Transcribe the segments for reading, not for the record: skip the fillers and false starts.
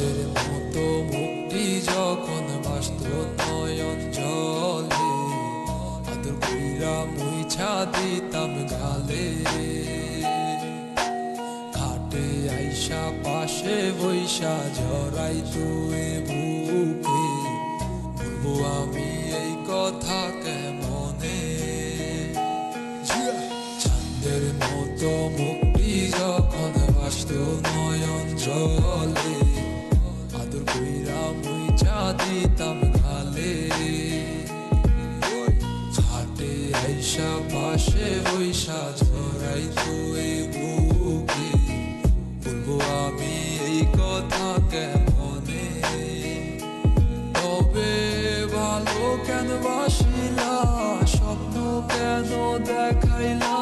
চাঁদের মতো মুক্তি যখন বাস্ত নয়ন জলে, আদর কইরা মুইছা দিতাম গালে। খাটে আইসা পাশে বৈশা জড়াই তুই বুকে, বলবো আমি এই কথা কেমনে। চাঁদের মতো মুক্তি যখন বাস্ত নয়ন জলে, আদর কইরা মুইছা দিতাম গালে। খাটে আইসা পাশে বৈশা জড়াই তুই বুকে, বলবো আমি এই কথা কেমনে। তবে ভালো কেন বাসিলা, স্বপ্ন কেন দেখাইলা,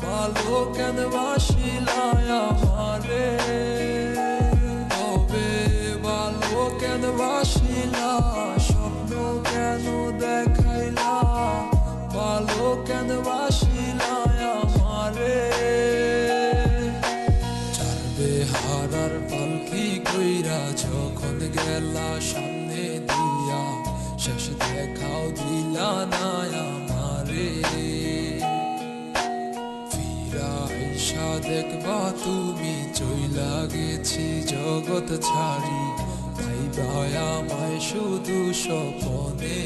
ভালো কেন বাসিলা আমারে। তবে ভালো কেন বাসিলা, স্বপ্ন কেন দেখাইলা, ভালো কেন বাসিলা আমারে। চারবে হারার পালকি কইরা যখন গেলা সামনে দিয়া, শেষ দেখাও দিলা না আমারে। ফিরা আইসা দেখবা তুমি চইলা গেছি জগৎ ছাড়ি, পাইবা আমায় শুধু স্বপনে।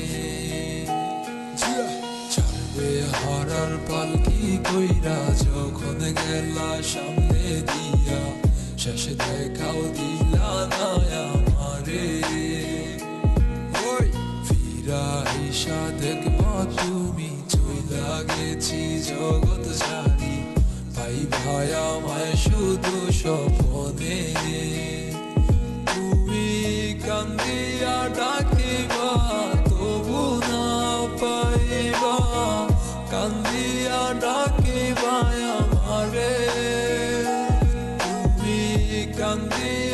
চারবে হারার পালকি কইরা যখন গেলা সামনে দিয়া, শেষ দেখাও দিলা না আমারে। ফিরা আইসা দেখবা তুমি চইলা গেছি জগৎ ছাড়ি, পাইবা আমায় শুধু স্বপনে। তুমি কান্দিয়া ডাকিবা তবু না পাইবা, কান্দিয়া ডাকিবা আমারে। তুমি কান্দিয়া